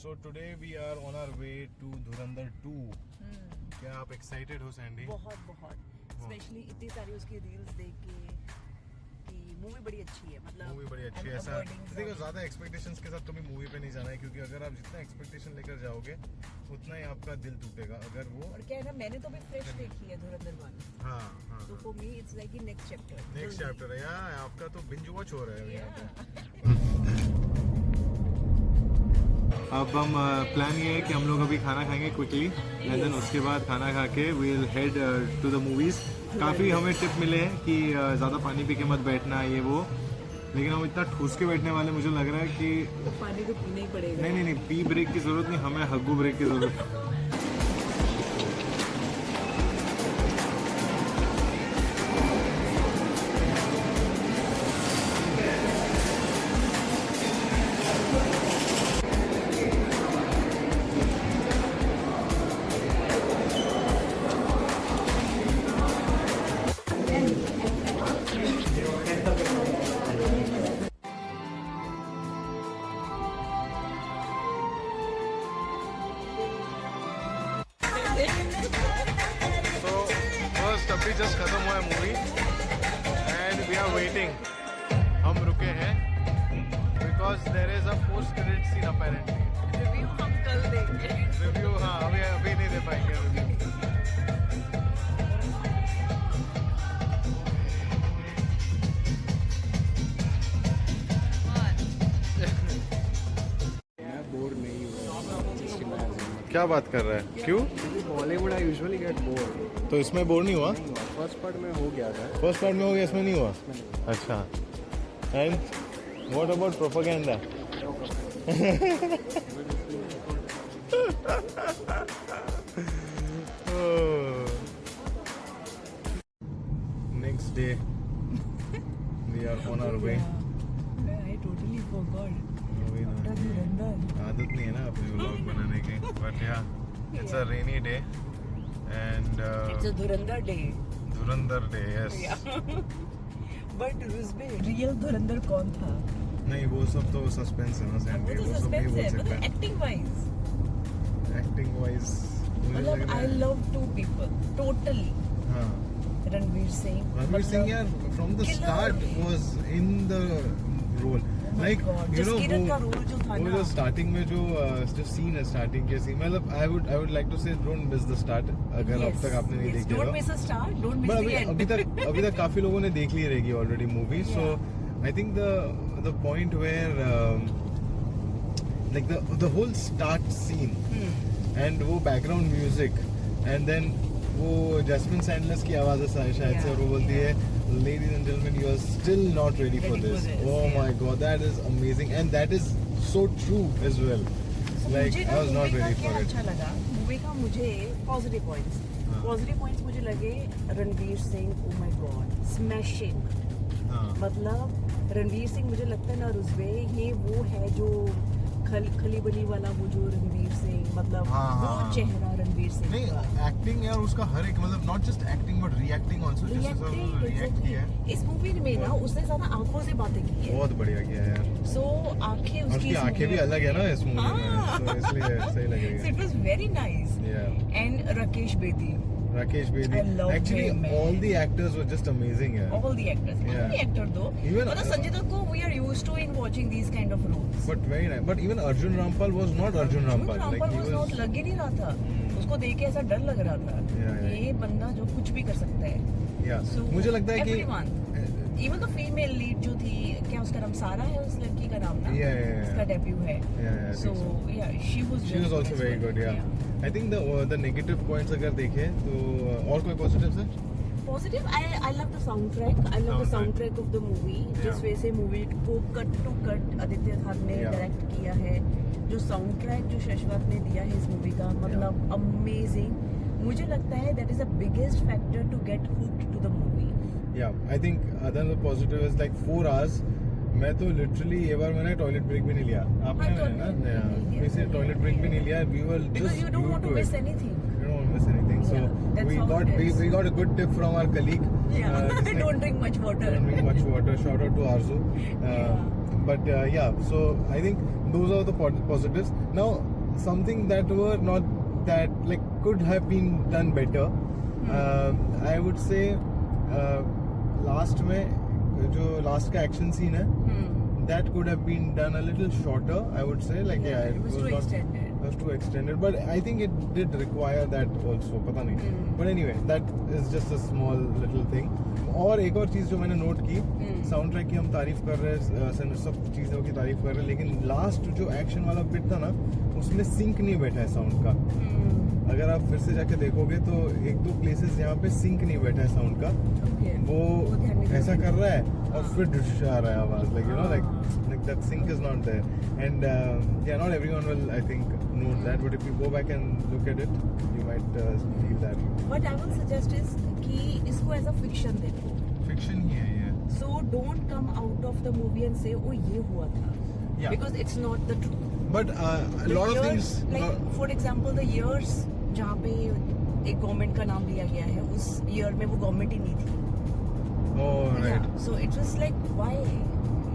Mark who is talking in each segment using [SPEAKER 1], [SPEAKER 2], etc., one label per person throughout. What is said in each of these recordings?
[SPEAKER 1] So today we are on our way to Dhurandhar 2. क्या आप excited हो Sandy?
[SPEAKER 2] बहुत बहुत स्पेशली इतनी सारी उसकी रील्स देख के कि मूवी बड़ी अच्छी है, मतलब
[SPEAKER 1] मूवी बड़ी अच्छी है। ऐसा देखो, ज़्यादा एक्सपेक्टेशंस के साथ कभी मूवी पे नहीं जाना है, क्योंकि अगर आप जितना एक्सपेक्टेशन लेकर जाओगे उतना ही आपका दिल टूटेगा। अगर वो
[SPEAKER 2] और क्या है ना, मैंने तो अभी फ्रेश देखी है धुरंधर 1।
[SPEAKER 1] हाँ हाँ,
[SPEAKER 2] तो for me it's like next
[SPEAKER 1] chapter है यार, आपका तो बिंज वॉच हो रहा है यहाँ पे। अब हम प्लान ये है कि हम लोग अभी खाना खाएंगे क्विकली, एंड देन उसके बाद खाना खा के we will head to the movies. काफ़ी हमें टिप मिले हैं कि ज़्यादा पानी पी के मत बैठना ये वो, लेकिन हम इतना ठूस के बैठने वाले, मुझे लग रहा है कि
[SPEAKER 2] तो पानी तो पीना ही पड़ेगा।
[SPEAKER 1] नहीं, पी ब्रेक की ज़रूरत नहीं, हमें हग्गू ब्रेक की ज़रूरत है। अभी जस्ट खत्म हुआ है movie and we are waiting. हम रुके हैं because there is a post credit scene apparently.
[SPEAKER 2] Review हम कल देंगे।
[SPEAKER 1] रिव्यू हाँ, अभी नहीं दे पाएंगे रिव्यू।
[SPEAKER 3] बोर नहीं हुआ।
[SPEAKER 1] क्या बात कर रहा है, क्यों?
[SPEAKER 3] Bollywood I usually get bore.
[SPEAKER 1] तो इसमें बोर नहीं हुआ?
[SPEAKER 3] फर्स्ट पार्ट में हो गया था।
[SPEAKER 1] फर्स्ट पार्ट में हो गया, इसमें नहीं हुआ? अच्छा, and what about propaganda? Next day we are on our way.
[SPEAKER 2] I totally forgot.
[SPEAKER 1] आदत नहीं है ना अपने व्लॉग बनाने की, बट या it's a rainy day and
[SPEAKER 2] it's a Dhurandhar day.
[SPEAKER 1] Dhurandhar day, yes.
[SPEAKER 2] But रुस्बे real धुरंधर कौन था?
[SPEAKER 1] नहीं, वो सब तो सस्पेंस है ना सैंडी,
[SPEAKER 2] वो तो
[SPEAKER 1] वो सब नहीं
[SPEAKER 2] सस्पेंस
[SPEAKER 1] बोल
[SPEAKER 2] है,
[SPEAKER 1] सकते।
[SPEAKER 2] मतलब एक्टिंग वाइज मतलब I love to people totally.
[SPEAKER 1] हाँ,
[SPEAKER 2] रणवीर सिंह
[SPEAKER 1] यार from the start was in the role, like you know वो जो स्टार्टिंग में जो सीन है, स्टार्टिंग के सीन, मतलब I would like to say don't miss the start. अगर अब तक आपने नहीं देखी
[SPEAKER 2] don't miss the start, don't miss the end.
[SPEAKER 1] अभी तक काफी लोगों ने देख ली रहेगी already movie, so I think the point where like the whole start scene and वो बैकग्राउंड म्यूजिक, एंड देन वो जैस्मिन सैंडलर्स की आवाज़ है शायद से, और वो बोलती है ladies and gentlemen, you are still not ready for this. Oh my god, that is amazing, and that is so true as well. Like I was not ready for it.
[SPEAKER 2] अच्छा लगा मूवी का मुझे positive points मुझे लगे। Ranveer Singh, oh my God, smashing. मतलब रणवीर सिंह मुझे लगता है ना रुस्बे, ये वो है जो खली बली वाला वो जो रणवीर सिंह, मतलब वो चेहरा रणवीर सिंह।
[SPEAKER 1] नहीं, एक्टिंग यार उसका हर एक, मतलब not just acting but reacting also. React किया है
[SPEAKER 2] इस मूवी में ना, उसने ज्यादा आंखों से बातें की है।
[SPEAKER 1] बहुत बढ़िया किया है यार।
[SPEAKER 2] सो आंखें उसकी
[SPEAKER 1] आंखें भी अलग है ना इस मूवी में, तो इसलिए सही लगेगा।
[SPEAKER 2] It was very nice. And Rakesh Bedi,
[SPEAKER 1] actually all the actors were just amazing.
[SPEAKER 2] All the actors, every actor though.
[SPEAKER 1] Even
[SPEAKER 2] Sanjay Dutt ko we are used to in watching these kind of roles.
[SPEAKER 1] But very nice. But even Arjun Rampal was not Arjun Rampal.
[SPEAKER 2] Like he was not, लग ही नहीं रहा था। उसको देख के ऐसा डर लग रहा था, ये बंदा जो कुछ भी कर सकता है।
[SPEAKER 1] So, मुझे लगता है कि
[SPEAKER 2] even the female lead जो थी, क्या उसका नाम सारा है उस लड़की का नाम ना? उसका डेब्यू है। So yeah, she was
[SPEAKER 1] also very good. I think the negative points अगर देखें तो और कोई positives है?
[SPEAKER 2] Positive, I love the soundtrack. I love the soundtrack of the movie. जिस वजह से मूवी को कट टू कट आदित्य धार ने डायरेक्ट किया है, जो साउंड जो शशवत ने दिया है इस मूवी का, मतलब अमेजिंग। मुझे लगता है that is the biggest factor to get hooked to the movie.
[SPEAKER 1] Yeah, I think other positive is like 4 hours. मैं तो लिटरली ये बार मैंने टॉयलेट ब्रेक भी नहीं लिया। आपने ना वैसे टॉयलेट ब्रेक भी नहीं लिया। We were just
[SPEAKER 2] you don't want to miss anything.
[SPEAKER 1] You don't want to miss anything. So we got a good tip from our colleague.
[SPEAKER 2] Don't drink much water.
[SPEAKER 1] Don't drink much water. Shout out to Arzu. But yeah, so I think those are the positives. Now, something that were not that like could have been done better. I would say last का action scene है, that could have been done a little shorter. I would say like
[SPEAKER 2] it was too extended.
[SPEAKER 1] It was too extended, but I think it did require that also. पता नहीं. But anyway, that is just a small little thing. और एक और चीज जो मैंने note की, sound track की हम तारीफ कर रहे हैं, सब चीजों की तारीफ कर रहे हैं, लेकिन लास्ट जो एक्शन वाला बिट था ना, उसमें सिंक नहीं बैठा है साउंड का. अगर आप फिर से जाके देखोगे तो एक दो प्लेसेस यहाँ पे सिंक नहीं बैठा है साउंड का. वो ऐसा कर रहा है और फिर डिश आ रहा है आवाज, like you know, like that sync is not there. And yeah, not everyone will, I think, note that, but if you go back and look at it, you might feel that.
[SPEAKER 2] What I would suggest is कि इसको as a fiction देखो.
[SPEAKER 1] Fiction ही है ये.
[SPEAKER 2] So don't come out of the movie and say, oh ये हुआ था.
[SPEAKER 1] Yeah.
[SPEAKER 2] Because it's not the truth.
[SPEAKER 1] But a lot of things.
[SPEAKER 2] Like for example, the years जहाँ पे एक गवर्नमेंट का नाम लिया गया है, उस ईयर में वो गवर्नमेंट ही नहीं थी.
[SPEAKER 1] Oh right.
[SPEAKER 2] So it was like why?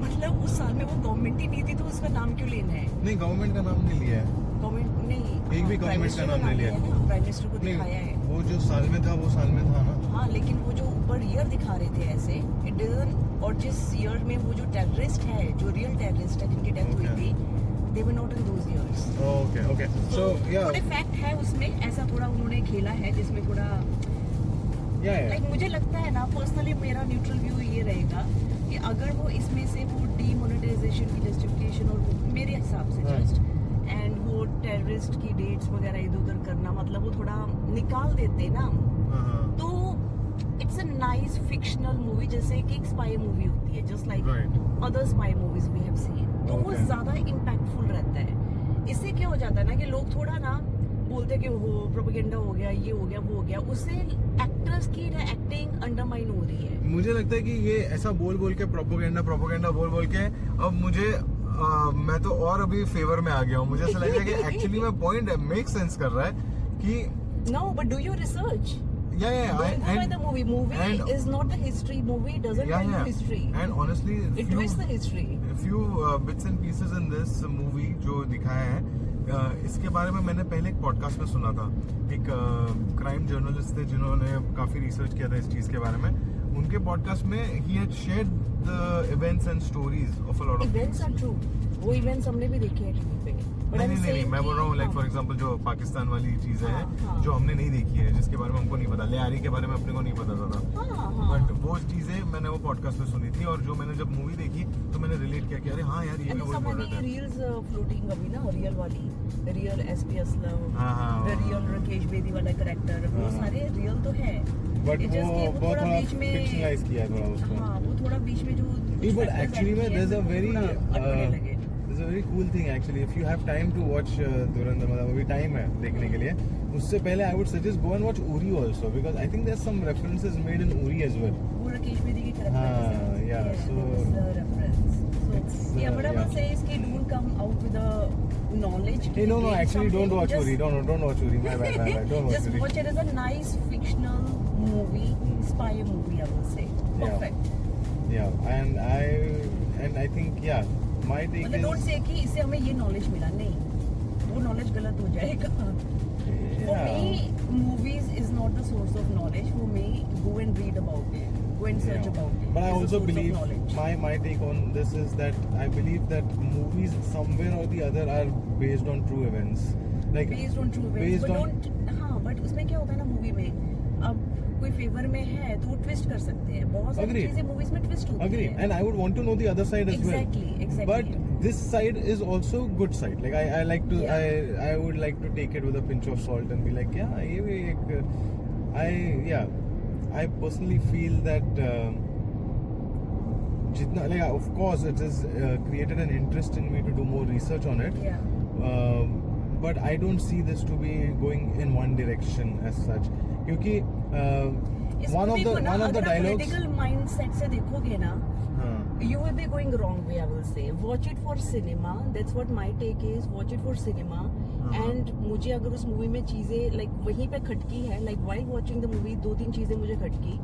[SPEAKER 2] मतलब उस साल में वो गवर्नमेंट ही नहीं थी तो उसका नाम क्यों लेना है?
[SPEAKER 1] नहीं, गवर्नमेंट का नाम नहीं लिया है.
[SPEAKER 2] गवर्नमेंट नहीं.
[SPEAKER 1] एक भी गवर्नमेंट का नाम नहीं लिया है.
[SPEAKER 2] प्राइम मिनिस्टर को दिखाया है.
[SPEAKER 1] वो जो साल में था वो साल में था ना.
[SPEAKER 2] हाँ, लेकिन वो जो ऊपर ईयर दिखा रहे थे ऐसे, इट डजंट. और जिस ईयर में वो जो टेररिस्ट है, जो रियल टेररिस्ट है जिनकी डेथ हुई थी, they were not in those years.
[SPEAKER 1] Okay. So yeah.
[SPEAKER 2] थोड़े फैक्ट है उसमें, ऐसा थोड़ा उन्होंने खेला है जिसमें थोड़ा.
[SPEAKER 1] Yeah.
[SPEAKER 2] लाइक मुझे लगता है ना, पर्सनली मेरा न्यूट्रल व्यू ये रहेगा कि अगर वो इसमें से वो डीमोनेटाइजेशन की जस्टिफिकेशन और मेरे हिसाब से जस्ट एंड वो टेररिस्ट की डेट्स वगैरह इधर उधर करना, मतलब वो थोड़ा निकाल देते ना, तो it's a nice fictional movie, जैसे कि एक स्पाई मूवी होती है, just like other spy movies we have seen. तो वो ज्यादा इम्पैक्टफुल रहता है. इससे क्या हो जाता है ना कि लोग थोड़ा ना बोलते हैं कि वो प्रोपेगेंडा हो गया, ये हो गया, वो हो गया, उससे एक्टर्स की ना एक्टिंग अंडरमाइन हो रही है.
[SPEAKER 1] मुझे लगता है कि ये ऐसा बोल के प्रोपेगेंडा बोल के अब मुझे मैं तो और अभी फेवर में आ गया हूँ. मुझे ऐसा लग रहा है कि एक्चुअली में पॉइंट मेक सेंस कर रहा है कि
[SPEAKER 2] no, but do your research.
[SPEAKER 1] Yeah.
[SPEAKER 2] Don't go by the movie. Movie is not the history. Movie doesn't tell you history.
[SPEAKER 1] And honestly,
[SPEAKER 2] it twists the history.
[SPEAKER 1] A few bits and pieces in this movie जो दिखाया है, इसके बारे में मैंने पहले एक podcast में सुना था. एक क्राइम जर्नलिस्ट थे जिन्होंने काफी रिसर्च किया था इस चीज के बारे में. उनके पॉडकास्ट में he had shared the events and stories of a lot of
[SPEAKER 2] events are true. वो इवेंट्स हमने भी देखे हैं टीवी पे.
[SPEAKER 1] नहीं, मैं बोल रहा हूँ लाइक फॉर एग्जांपल जो पाकिस्तान वाली चीजें हैं जो हमने नहीं देखी है, जिसके बारे में हमको नहीं पता. लियारी के बारे में अपने को नहीं पता था. बट वो चीजें मैंने वो पॉडकास्ट में सुनी थी, और जो मैंने जब मूवी देखी तो मैंने रिलेट किया कि अरे हाँ यार, ये भी वही बोल रहे थे.
[SPEAKER 2] रील्स फ्लोटिंग अभी ना, रियल वाली, real SP Aslam, real Rakesh Bedi वाला कैरेक्टर, वो सारे रियल तो है,
[SPEAKER 1] बट वो बहुत थोड़ा फिक्शनलाइज किया है थोड़ा उसको.
[SPEAKER 2] हाँ, वो थोड़ा बीच में जो.
[SPEAKER 1] बट एक्चुअली में there is a very It's a very cool thing actually. If you have time to watch Dhurandhar, मतलब अभी टाइम है देखने के लिए, उससे पहले I would suggest go and watch Uri also, because I think there's some references made in Uri as well.
[SPEAKER 2] वो राकेश बेदी की कैरेक्टर है.
[SPEAKER 1] Yeah, so
[SPEAKER 2] reference. So yeah, but I will say is कि don't come out with a knowledge.
[SPEAKER 1] Hey, no, actually don't watch Uri. Don't watch Uri. My bad. Don't watch Uri.
[SPEAKER 2] Just watch it as a nice fictional movie, spy movie, I will say. Perfect.
[SPEAKER 1] Yeah, and I think my take is.
[SPEAKER 2] Don't say कि इससे हमें ये knowledge मिला, नहीं, वो knowledge गलत हो जाएगा. For me, movies is not the source of knowledge. For me, go and read about it, go and search about it.
[SPEAKER 1] But I also believe my take on this is that I believe that movies somewhere or the other are based on true events. Like
[SPEAKER 2] based on true events. But उसमें क्या होता है ना movie में, अब कोई favour में है तो वो ट्विस्ट कर सकते हैं. बहुत सारी चीजें मूवीज में ट्विस्ट होती हैं.
[SPEAKER 1] And I would want to know the other side as well.
[SPEAKER 2] Exactly.
[SPEAKER 1] But this side is also good side. Like I like to, I would like to take it with a pinch of salt and be like, ये भी एक, I personally feel that जितना, like of course it has created an interest in me to do more research on it. But I don't see this to be going in one direction as such. क्योंकि one of the dialogues.
[SPEAKER 2] Political mindset से देखोगे ना, You will be going wrong way, I will say. Watch it for cinema. That's what my take is. Watch it for cinema. And मुझे अगर उस movie में चीजें like वहीं पे खटकी है, like while watching the movie 2-3 चीजें मुझे खटकी.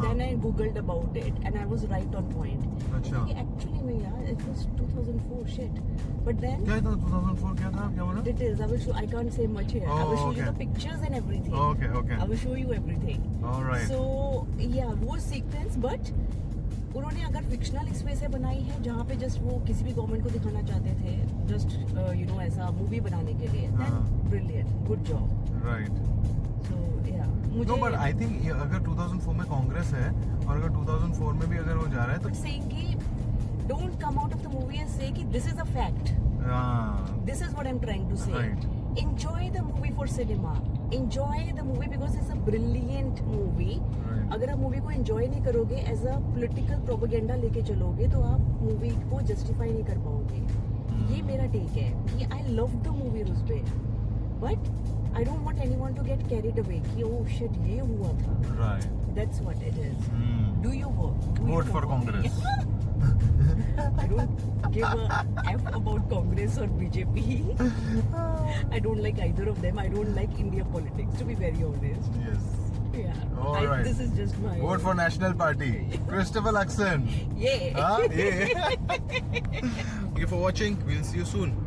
[SPEAKER 2] Then I googled about it and I was right on point.
[SPEAKER 1] अच्छा.
[SPEAKER 2] Actually में यार, it was 2004 shit. But then
[SPEAKER 1] क्या था 2004 क्या था क्या बोला?
[SPEAKER 2] details. I will show. I can't say much here. I will show you
[SPEAKER 1] okay.
[SPEAKER 2] the pictures and everything.
[SPEAKER 1] Okay.
[SPEAKER 2] I will show you everything.
[SPEAKER 1] All right.
[SPEAKER 2] So yeah, वो sequence, but उन्होंने अगर fictional इस वे से बनाई है जहाँ पे just वो किसी भी गवर्नमेंट को दिखाना चाहते थे, जस्ट यू नो ऐसा मूवी बनाने के लिए, ब्रिलियंट, गुड जॉब.
[SPEAKER 1] Right.
[SPEAKER 2] सो या मुझे
[SPEAKER 1] No, but I think अगर 2004 में कांग्रेस है और अगर 2004 में भी अगर वो जा रहा है तो
[SPEAKER 2] saying कि don't come out of the movie and say कि this is a fact. This is what I'm trying to say.
[SPEAKER 1] Right.
[SPEAKER 2] Enjoy the movie for cinema. Enjoy the movie because it's a brilliant movie.
[SPEAKER 1] Right.
[SPEAKER 2] अगर आप movie को enjoy नहीं करोगे, as a political propaganda लेके चलोगे, तो आप movie को जस्टिफाई नहीं कर पाओगे. ये मेरा टेक है कि आई लव द मूवी रुस्बे, but I don't want anyone to get carried away कि ओह शिट ये हुआ था.
[SPEAKER 1] Right.
[SPEAKER 2] That's what it is. Do you vote?
[SPEAKER 1] Vote for Congress.
[SPEAKER 2] I don't give a F about Congress or BJP. I don't like either of them. I don't like India politics, to be very honest.
[SPEAKER 1] Yes.
[SPEAKER 2] Yeah.
[SPEAKER 1] All right.
[SPEAKER 2] This is just my
[SPEAKER 1] Vote for National Party. Christopher Luxon.
[SPEAKER 2] Yeah.
[SPEAKER 1] Yeah. Thank you for watching. We'll see you soon.